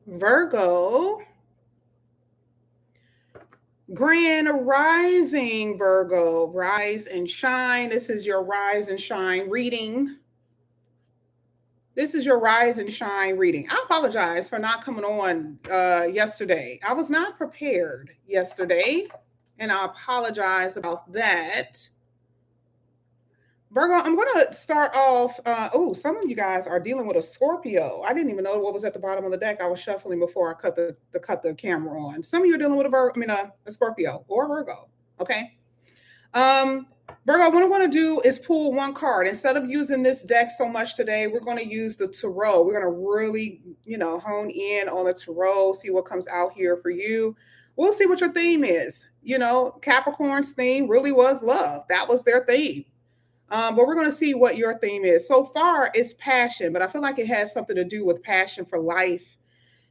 Virgo, Grand Rising, Virgo, rise and shine. This is your rise and shine reading. This is your rise and shine reading. I apologize for not coming on yesterday. I was not prepared yesterday, and I apologize about that. Virgo, I'm going to start off. Some of you guys are dealing with a Scorpio. I didn't even know what was at the bottom of the deck. I was shuffling before I cut the camera on. Some of you are dealing with a Scorpio or a Virgo. Okay. Um, Virgo, what I want to do is pull one card. Instead of using this deck so much today, we're going to use the tarot. We're going to really, hone in on the tarot, see what comes out here for you. We'll see what your theme is. Capricorn's theme really was love. That was their theme. But we're going to see what your theme is. So far, it's passion, but I feel like it has something to do with passion for life,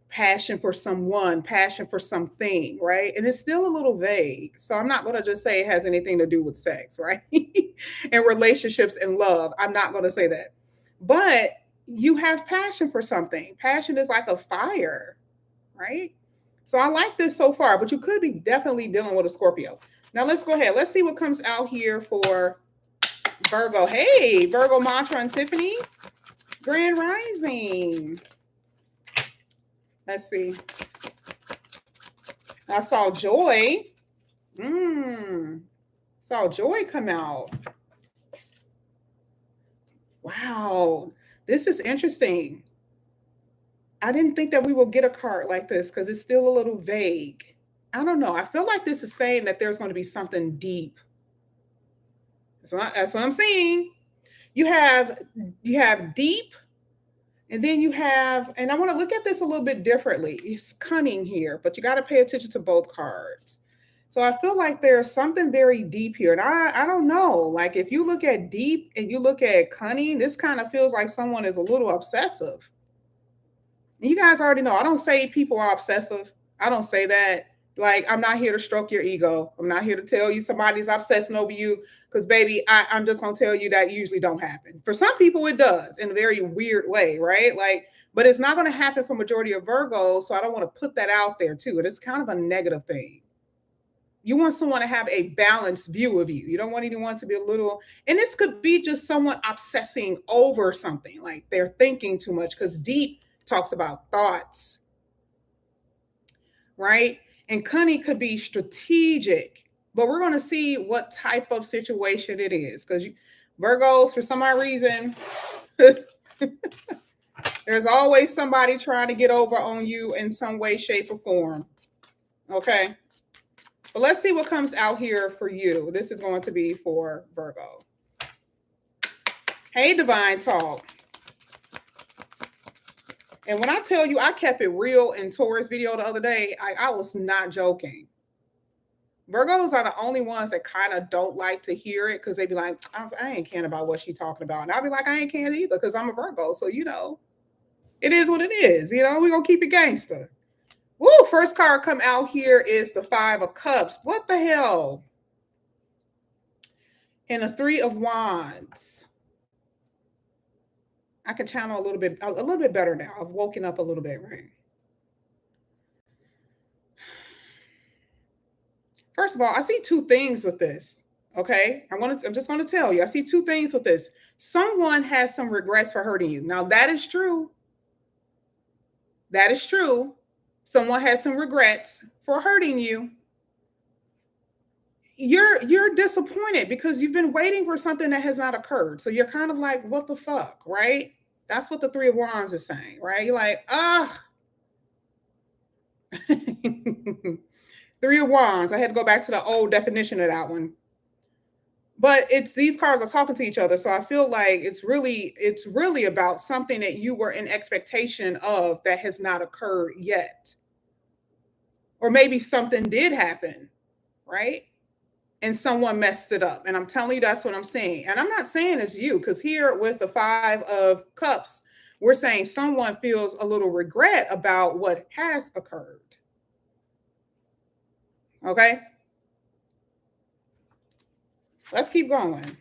passion for someone, passion for something, right? And it's still a little vague. So I'm not going to just say it has anything to do with sex, right? And relationships and love. I'm not going to say that. But you have passion for something. Passion is like a fire, right? So I like this so far, but you could be definitely dealing with a Scorpio. Now let's go ahead. Let's see what comes out here for Virgo. Hey, Virgo Mantra and Tiffany. Grand Rising. Let's see. I saw joy. Saw joy come out. Wow. This is interesting. I didn't think that we will get a card like this because it's still a little vague. I don't know. I feel like this is saying that there's going to be something deep. That's what I'm seeing. You have deep, and then you have, and I want to look at this a little bit differently. It's cunning here, but you got to pay attention to both cards. So I feel like there's something very deep here. And I don't know. Like if you look at deep and you look at cunning, this kind of feels like someone is a little obsessive. And you guys already know, I don't say people are obsessive. I don't say that. Like, I'm not here to stroke your ego. I'm not here to tell you somebody's obsessing over you. Because, baby, I'm just going to tell you that usually don't happen. For some people, it does in a very weird way, right? Like, but it's not going to happen for majority of Virgos. So I don't want to put that out there, too. It is kind of a negative thing. You want someone to have a balanced view of you. You don't want anyone to be a little, and this could be just someone obsessing over something, like they're thinking too much, because deep talks about thoughts, right? And cunning could be strategic, but we're going to see what type of situation it is, because Virgos, for some odd reason, there's always somebody trying to get over on you in some way, shape, or form. Okay. But let's see what comes out here for you. This is going to be for Virgo. Hey, Divine Talk. And when I tell you I kept it real in Taurus video the other day, I was not joking. Virgos are the only ones that kind of don't like to hear it because they be like, I ain't caring about what she's talking about. And I'll be like, I ain't caring either because I'm a Virgo. So, it is what it is. We're going to keep it gangster. Woo, first card come out here is the Five of Cups. What the hell? And the Three of Wands. I can channel a little bit better now. I've woken up a little bit, right? First of all, I see two things with this. Okay, I'm just going to tell you. I see two things with this. Someone has some regrets for hurting you. Now that is true. That is true. Someone has some regrets for hurting you. You're disappointed because you've been waiting for something that has not occurred. So you're kind of like, what the fuck, right? That's what the Three of Wands is saying, right? You're like, Three of Wands. I had to go back to the old definition of that one. But it's these cards are talking to each other. So I feel like it's really about something that you were in expectation of that has not occurred yet. Or maybe something did happen, right? And someone messed it up. And I'm telling you, that's what I'm saying. And I'm not saying it's you, because here with the Five of Cups, we're saying someone feels a little regret about what has occurred. Okay? Let's keep going.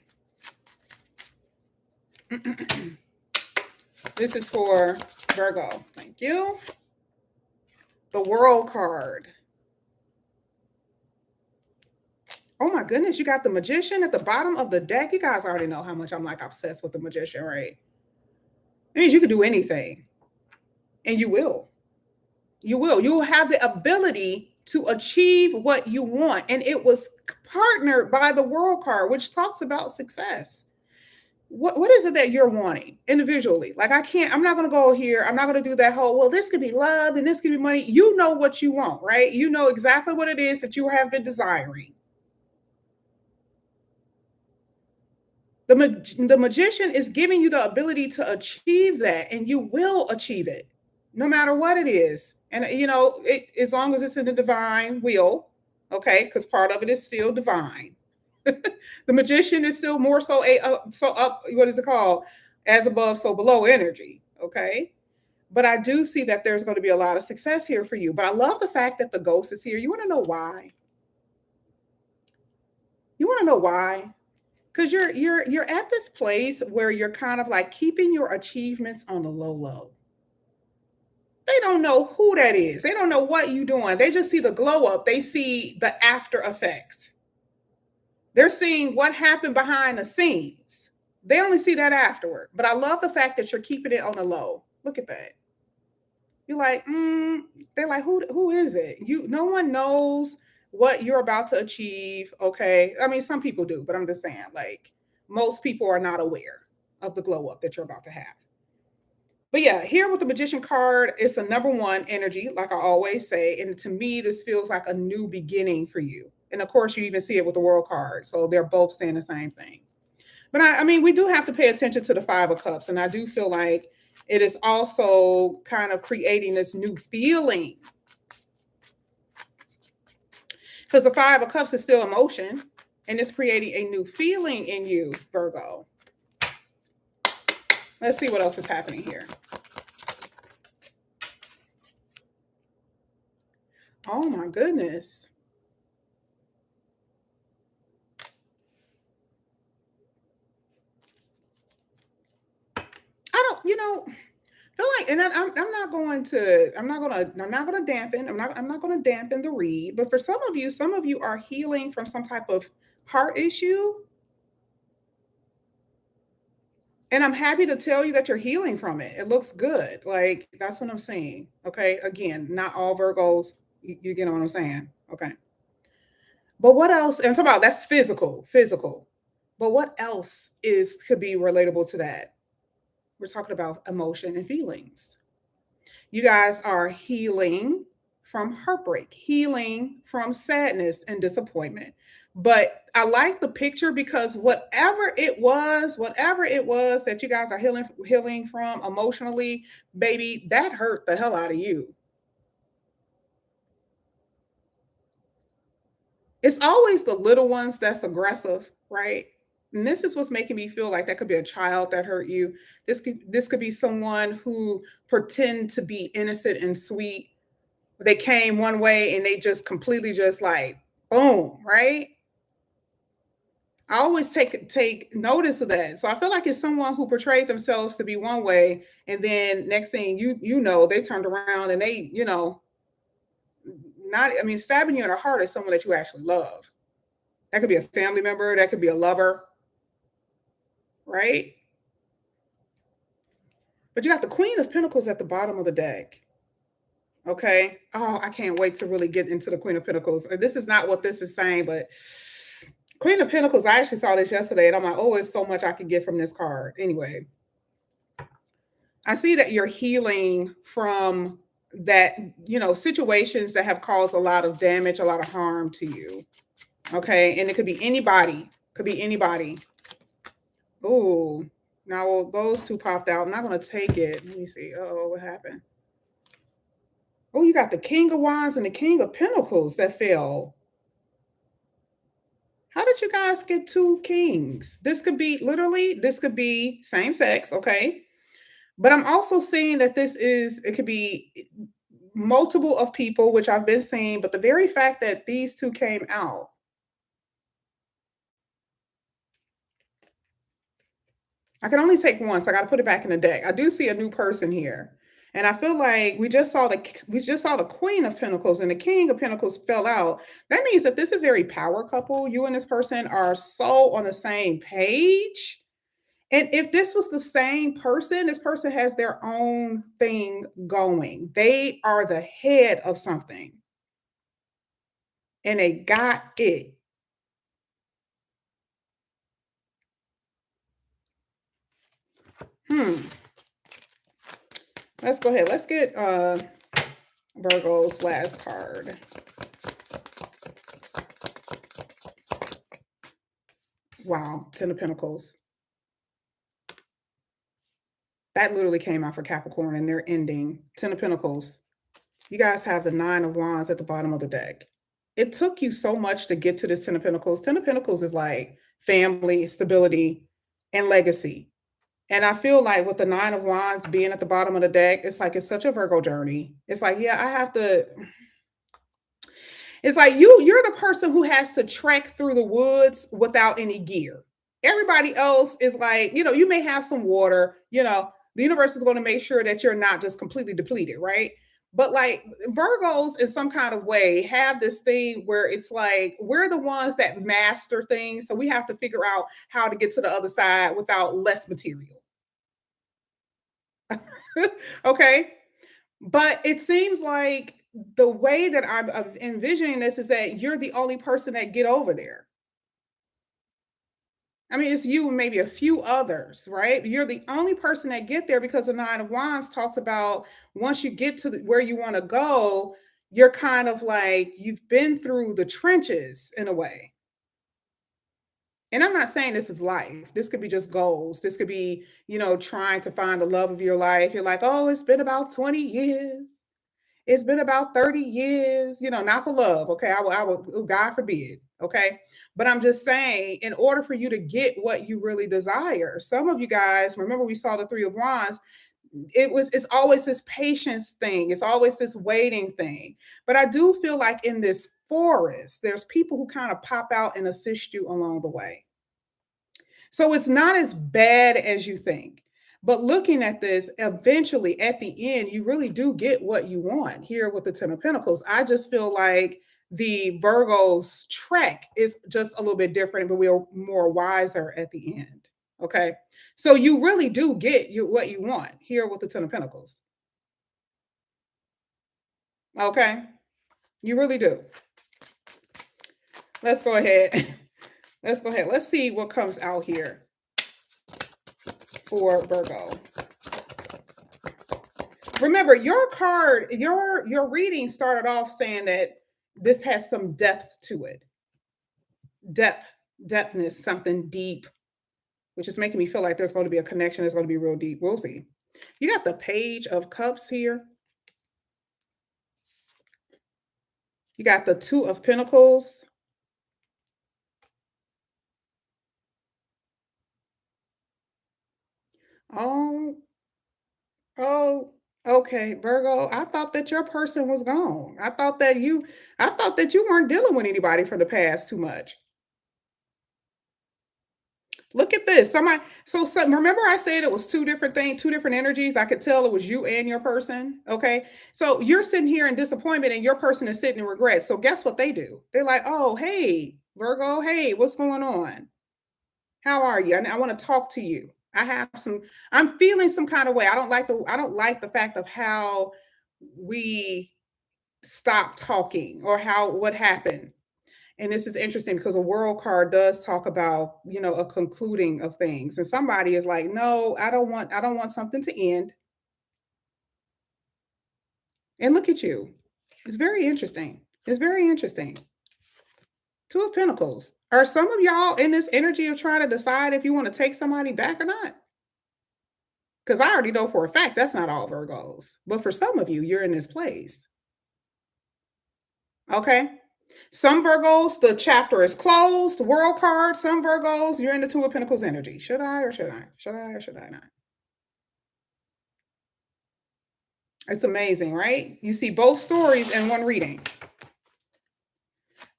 This is for Virgo. Thank you. The World card. Oh my goodness, you got the Magician at the bottom of the deck. You guys already know how much I'm like obsessed with the Magician, right? It means you can do anything, and you will. You will. You will have the ability to achieve what you want. And it was partnered by the World card, which talks about success. What is it that you're wanting individually? Like, I'm not going to go here. I'm not going to do that whole, well, this could be love and this could be money. You know what you want, right? You know exactly what it is that you have been desiring. The magician is giving you the ability to achieve that, and you will achieve it no matter what it is. And as long as it's in the divine will, okay, because part of it is still divine. The magician is still more so so up, what is it called, as above so below energy, okay. But I do see that there's going to be a lot of success here for you. But I love the fact that the ghost is here. You want to know why? You want to know why? Because you're at this place where you're kind of like keeping your achievements on the low low. They don't know who that is. They don't know what you're doing. They just see the glow up. They see the after effect. They're seeing what happened behind the scenes. They only see that afterward. But I love the fact that you're keeping it on the low. Look at that. You're like, they're like, who is it? No one knows what you're about to achieve. Okay. I mean, some people do, but I'm just saying, like, most people are not aware of the glow up that you're about to have. But yeah, here with the magician card, it's a number one energy, like I always say. And to me, this feels like a new beginning for you. And of course, you even see it with the world card. So they're both saying the same thing. But I mean, we do have to pay attention to the Five of Cups. And I do feel like it is also kind of creating this new feeling. Because the Five of Cups is still emotion, and it's creating a new feeling in you, Virgo. Let's see what else is happening here. Oh my goodness. I don't, feel like, and I'm not going to, I'm not going to dampen, I'm not going to dampen the read. But for some of you are healing from some type of heart issue, and I'm happy to tell you that you're healing from it. It looks good. Like, that's what I'm saying. Okay. Again, not all Virgos, you get what I'm saying. Okay. But what else? And I'm talking about that's physical. But what else could be relatable to that? We're talking about emotion and feelings. You guys are healing from heartbreak, healing from sadness and disappointment. But I like the picture because whatever it was that you guys are healing from emotionally, baby, that hurt the hell out of you. It's always the little ones that's aggressive, right? And this is what's making me feel like that could be a child that hurt you. This could be someone who pretend to be innocent and sweet. They came one way and they just completely just like boom, right? I always take notice of that. So I feel like it's someone who portrayed themselves to be one way, and then next thing they turned around and they, not I mean, stabbing you in the heart is someone that you actually love. That could be a family member, that could be a lover, right? But you got the Queen of Pentacles at the bottom of the deck. Okay. Oh, I can't wait to really get into the Queen of Pentacles. This is not what this is saying, but Queen of Pentacles, I actually saw this yesterday and I'm like, oh, it's so much I could get from this card. Anyway, I see that you're healing from that, situations that have caused a lot of damage, a lot of harm to you. Okay. And it could be anybody, Oh, now those two popped out. I'm not going to take it. Let me see. Oh, what happened? Oh, you got the King of Wands and the King of Pentacles that fell. How did you guys get two kings? This could be same sex, okay? But I'm also seeing that it could be multiple of people, which I've been seeing, but the very fact that these two came out, I can only take one, so I got to put it back in the deck. I do see a new person here. And I feel like we just saw the Queen of Pentacles and the King of Pentacles fell out. That means that this is very power couple. You and this person are so on the same page. And if this was the same person, this person has their own thing going. They are the head of something and they got it. Hmm. Let's go ahead. Let's get Virgo's last card. Wow, Ten of Pentacles. That literally came out for Capricorn and they're ending. Ten of Pentacles. You guys have the Nine of Wands at the bottom of the deck. It took you so much to get to this Ten of Pentacles. Ten of Pentacles is like family, stability, and legacy. And I feel like with the Nine of Wands being at the bottom of the deck, it's like it's such a Virgo journey. It's like, yeah, I have to. It's like you're the person who has to trek through the woods without any gear. Everybody else is like, you may have some water, the universe is going to make sure that you're not just completely depleted, right? But like Virgos in some kind of way have this thing where it's like we're the ones that master things. So we have to figure out how to get to the other side without less material. Okay. But it seems like the way that I'm envisioning this is that you're the only person that get over there. I mean, it's you and maybe a few others, right? You're the only person that get there because the Nine of Wands talks about once you get to where you want to go, you're kind of like you've been through the trenches in a way. And I'm not saying this is life. This could be just goals. This could be, trying to find the love of your life. You're like, oh, it's been about 20 years. It's been about 30 years, not for love. Okay. Oh, God forbid. Okay. But I'm just saying, in order for you to get what you really desire, some of you guys, remember we saw the Three of Wands, it's always this patience thing. It's always this waiting thing. But I do feel like in this forest, there's people who kind of pop out and assist you along the way. So it's not as bad as you think. But looking at this, eventually at the end, you really do get what you want here with the Ten of Pentacles. I just feel like the Virgo's trek is just a little bit different, but we're more wiser at the end. Okay. So you really do get what you want here with the Ten of Pentacles. Okay. You really do. Let's go ahead. Let's go ahead. Let's see what comes out here for Virgo. Remember, your card, your reading started off saying that this has some depth to it. Depthness, something deep, which is making me feel like there's going to be a connection that's going to be real deep. We'll see. You got the Page of Cups here. You got the Two of Pentacles. Oh, oh, okay, Virgo. I thought that your person was gone. I thought that you weren't dealing with anybody for the past too much. Look at this. Remember I said it was two different things, two different energies. I could tell it was you and your person. Okay. So you're sitting here in disappointment and your person is sitting in regret. So guess what they do? They're like, oh, hey, Virgo, hey, what's going on? How are you? I want to talk to you. I'm feeling some kind of way. I don't like the fact of how we stopped talking or what happened. And this is interesting because a world card does talk about, a concluding of things. And somebody is like, no, I don't want something to end. And look at you. It's very interesting. It's very interesting. Two of Pentacles. Are some of y'all in this energy of trying to decide if you want to take somebody back or not? Because I already know for a fact that's not all Virgos. But for some of you, you're in this place. Okay. Some Virgos, the chapter is closed, world card. Some Virgos, you're in the Two of Pentacles energy. Should I or should I? Should I or should I not? It's amazing, right? You see both stories in one reading.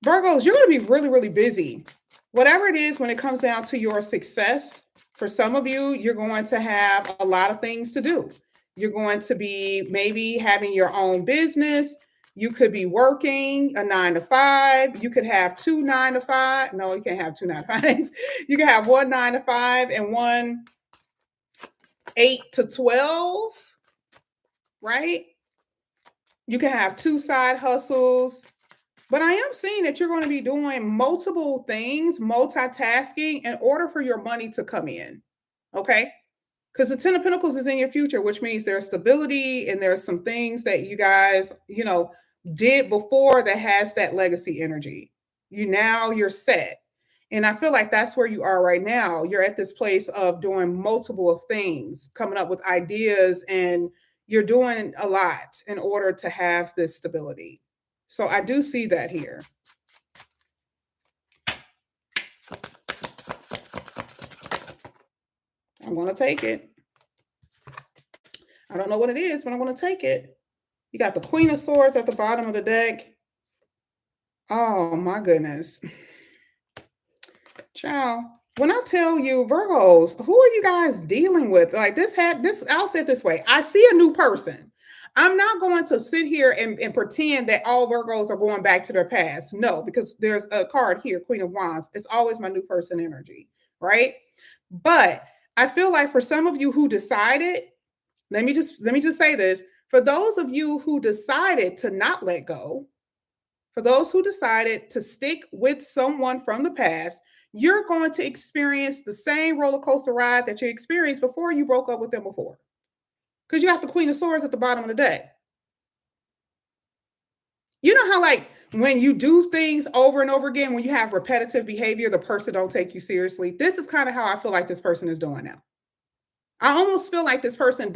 Virgos, you're going to be really, really busy. Whatever it is, when it comes down to your success, for some of you, you're going to have a lot of things to do. You're going to be maybe having your own business. You could be working a 9 to 5. You could have 2 9 to 5. No, you can't have 2 9 to 5s. You can have one 9 to 5 and one 8 to 12, right? You can have two side hustles. But I am seeing that you're going to be doing multiple things, multitasking, in order for your money to come in. Okay. Because the Ten of Pentacles is in your future, which means there's stability and there's some things that you guys, did before that has that legacy energy. You're set. And I feel like that's where you are right now. You're at this place of doing multiple of things, coming up with ideas, and you're doing a lot in order to have this stability. So I do see that here. I'm going to take it. I don't know what it is, but I'm going to take it. You got the Queen of Swords at the bottom of the deck. Oh my goodness. Ciao. When I tell you, Virgos, who are you guys dealing with? Like I'll say it this way. I see a new person. I'm not going to sit here and pretend that all Virgos are going back to their past. No, because there's a card here, Queen of Wands. It's always my new person energy, right? But I feel like for some of you who decided, let me just say this. For those of you who decided to not let go, for those who decided to stick with someone from the past, you're going to experience the same roller coaster ride that you experienced before you broke up with them before. Because you got the Queen of Swords at the bottom of the deck. You know how, like, when you do things over and over again, when you have repetitive behavior, the person don't take you seriously. This is kind of how I feel like this person is doing now. I almost feel like this person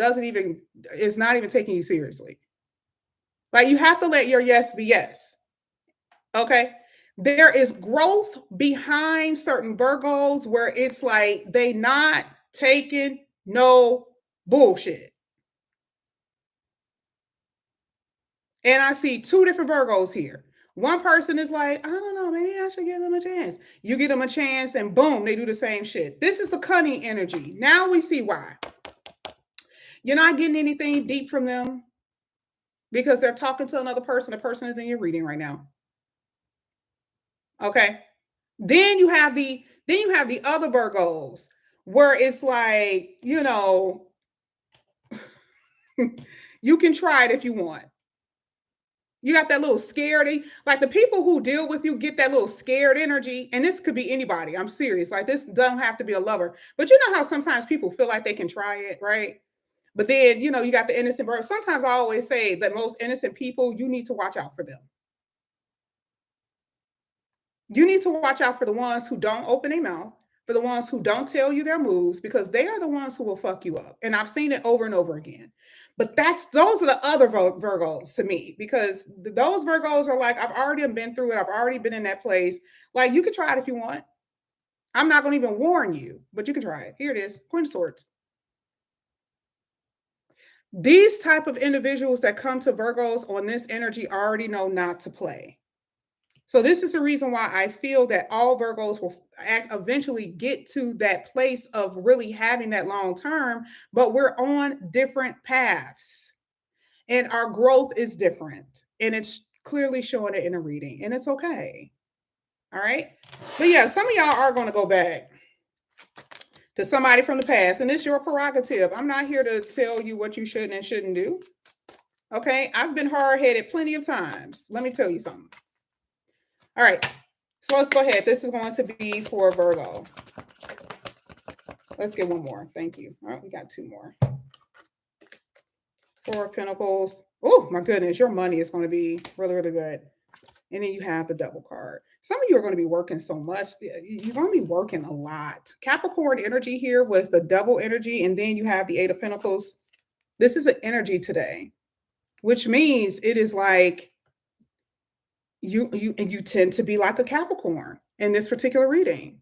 is not even taking you seriously. Like, you have to let your yes be yes. Okay. There is growth behind certain Virgos where it's like they not taking no bullshit. And I see two different Virgos here. One person is like, I don't know, maybe I should give them a chance. You give them a chance and boom, they do the same shit. This is the cunning energy. Now we see why. You're not getting anything deep from them because they're talking to another person. The person is in your reading right now. Okay. Then you have the other Virgos where it's like, you can try it if you want. You got that little scaredy, like the people who deal with you get that little scared energy. And this could be anybody. I'm serious. Like, this doesn't have to be a lover. But you know how sometimes people feel like they can try it, right? But then, you got the innocent Virgos. Sometimes I always say that most innocent people, you need to watch out for them. You need to watch out for the ones who don't open their mouth, for the ones who don't tell you their moves, because they are the ones who will fuck you up. And I've seen it over and over again. But those are the other Virgos to me, because those Virgos are like, I've already been through it. I've already been in that place. Like, you can try it if you want. I'm not going to even warn you, but you can try it. Here it is, Queen of Swords. These type of individuals that come to Virgos on this energy already know not to play. So this is the reason why I feel that all Virgos will eventually get to that place of really having that long term, but we're on different paths and our growth is different, and it's clearly showing it in a reading, and it's okay. All right. But yeah, some of y'all are going to go back to somebody from the past, and it's your prerogative. I'm not here to tell you what you should and shouldn't do. Okay. I've been hard-headed plenty of times. Let me tell you something. All right, so let's go ahead. This is going to be for Virgo. Let's get one more. Thank you. All right, we got two more. Four of Pentacles. Oh, my goodness. Your money is going to be really, really good. And then you have the Devil card. Some of you are going to be working so much. You're going to be working a lot. Capricorn energy here with the Devil energy. And then you have the Eight of Pentacles. This is an energy today, which means it is like, you tend to be like a Capricorn in this particular reading.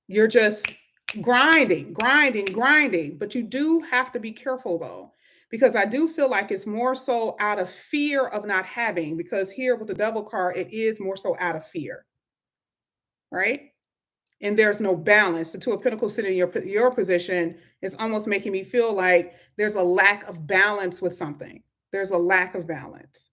You're just grinding, but you do have to be careful though, because I do feel like it's more so out of fear of not having, because here with the Devil card, it is more so out of fear, right? and there's no balance. The Two of Pentacles sitting in your position is almost making me feel like there's a lack of balance with something. There's a lack of balance.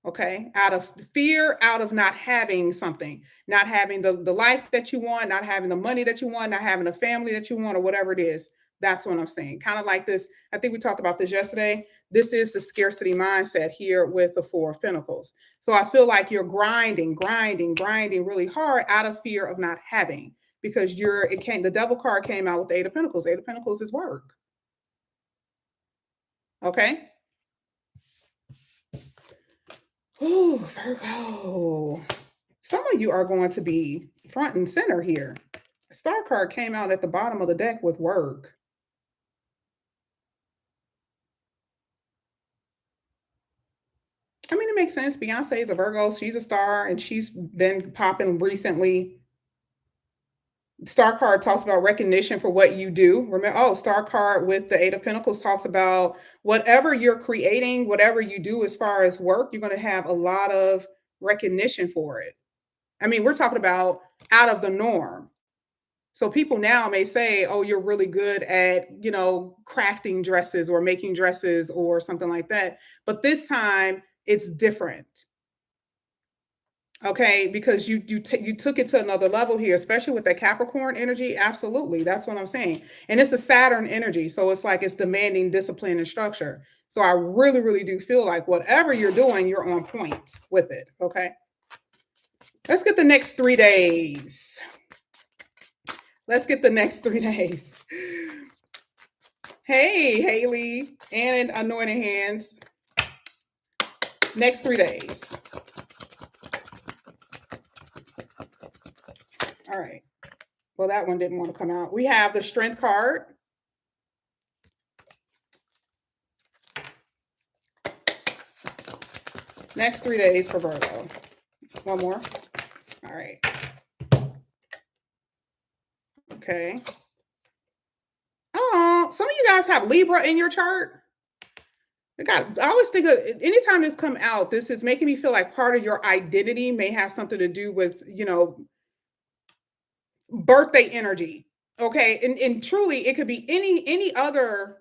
Okay, out of fear, out of not having something, not having the life that you want, not having the money that you want, not having a family that you want, or whatever it is. That's what I'm saying. Kind of like this. I think we talked about this yesterday. This is the scarcity mindset here with the Four of Pentacles. So I feel like you're grinding really hard out of fear of not having, because the devil card came out with the Eight of Pentacles. Eight of Pentacles is work. Okay. Oh, Virgo. Some of you are going to be front and center here. The Star card came out at the bottom of the deck with work. I mean, it makes sense. Beyonce is a Virgo. She's a star and she's been popping recently. Star card talks about recognition for what you do. Remember, Star card with the Eight of Pentacles talks about whatever you're creating, whatever you do as far as work, you're going to have a lot of recognition for it. I mean, we're talking about out of the norm. So people now may say, "Oh, you're really good at, crafting dresses or making dresses or something like that." But this time it's different. Okay, because you took it to another level here, especially with that Capricorn energy. Absolutely. That's what I'm saying. And it's a Saturn energy, so it's like it's demanding discipline and structure. So I really really do feel like whatever you're doing, you're on point with it, okay? Let's get the next 3 days. Let's get the next 3 days. Hey, Haley and Anointed Hands. Next 3 days. All right. Well, that one didn't want to come out. We have the Strength card. Next 3 days for Virgo. One more. All right. Okay. Oh, some of you guys have Libra in your chart. I always think of anytime this come out, this is making me feel like part of your identity may have something to do with, birthday energy. Okay. And truly it could be any other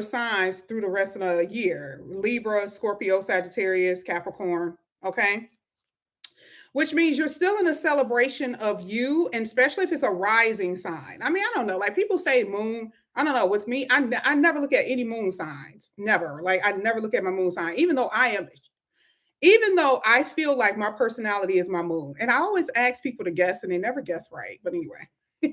signs through the rest of the year. Libra, Scorpio, Sagittarius, Capricorn. Okay. Which means you're still in a celebration of you, and especially if it's a rising sign. I mean, I don't know. Like people say moon. I don't know. With me, I never look at any moon signs. Never. Like I never look at my moon sign, even though I feel like my personality is my moon. And I always ask people to guess and they never guess right. But anyway. But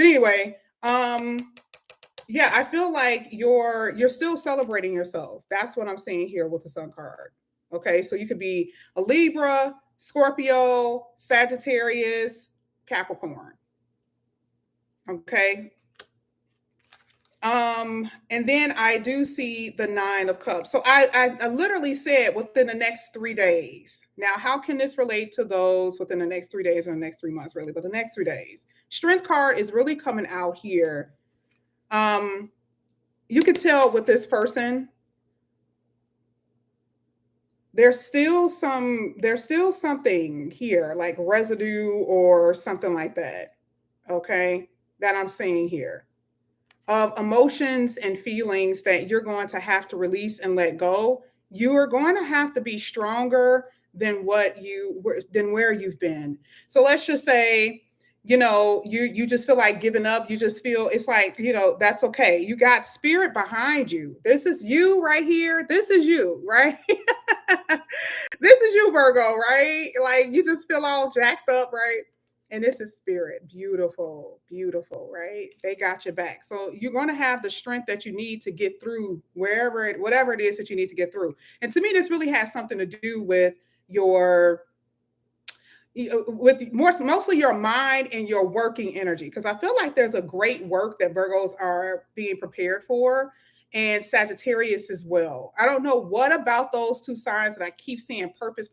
anyway, yeah, I feel like you're still celebrating yourself. That's what I'm saying here with the Sun card. Okay, so you could be a Libra, Scorpio, Sagittarius, Capricorn. Okay. And then I do see the Nine of Cups. So I literally said within the next 3 days. Now, how can this relate to those within the next 3 days or the next 3 months, really? But the next 3 days. Strength card is really coming out here. You could tell with this person, there's still something here, like residue or something like that. Okay, that I'm seeing here, of emotions and feelings that you're going to have to release and let go. You are going to have to be stronger than where you've been. So let's just say, you just feel like giving up. You just feel it's like, that's okay. You got spirit behind you. This is you right here. This is you, right? This is you, Virgo, right? Like you just feel all jacked up, right? And this is spirit. Beautiful, beautiful, right? They got your back. So you're going to have the strength that you need to get through whatever it is that you need to get through. And to me, this really has something to do with mostly your mind and your working energy. Because I feel like there's a great work that Virgos are being prepared for, and Sagittarius as well. I don't know what about those two signs that I keep seeing purpose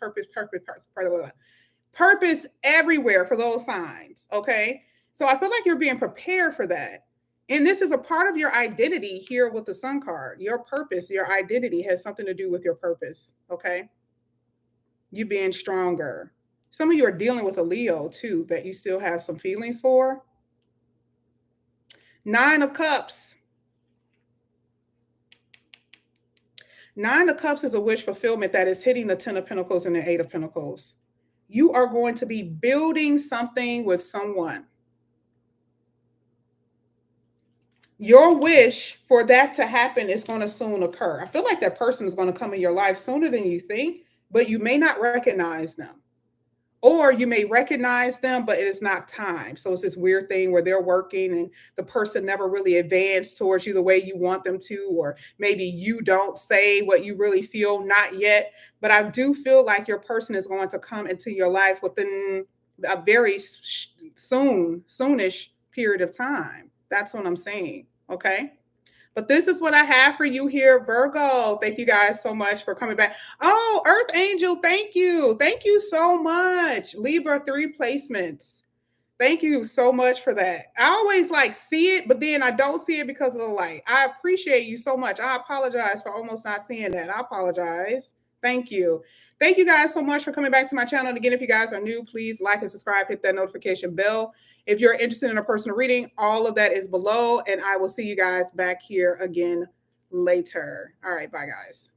everywhere for those signs. Okay. So I feel like you're being prepared for that. And this is a part of your identity here with the Sun card. Your purpose, your identity has something to do with your purpose. Okay. You being stronger. Some of you are dealing with a Leo too that you still have some feelings for. Nine of Cups. Nine of Cups is a wish fulfillment that is hitting the Ten of Pentacles and the Eight of Pentacles. You are going to be building something with someone. Your wish for that to happen is going to soon occur. I feel like that person is going to come in your life sooner than you think, but you may not recognize them. Or you may recognize them, but it is not time. So it's this weird thing where they're working and the person never really advanced towards you the way you want them to, or maybe you don't say what you really feel, not yet. But I do feel like your person is going to come into your life within a very soonish period of time. That's what I'm saying. Okay. But this is what I have for you here, Virgo. Thank you guys so much for coming back. Oh, Earth Angel, thank you. Thank you so much. Libra 3 placements. Thank you so much for that. I always like see it, but then I don't see it because of the light. I appreciate you so much. I apologize for almost not seeing that. I apologize. Thank you. Thank you guys so much for coming back to my channel. And again, if you guys are new, please like and subscribe, hit that notification bell. If you're interested in a personal reading, all of that is below, and I will see you guys back here again later. All right, bye guys.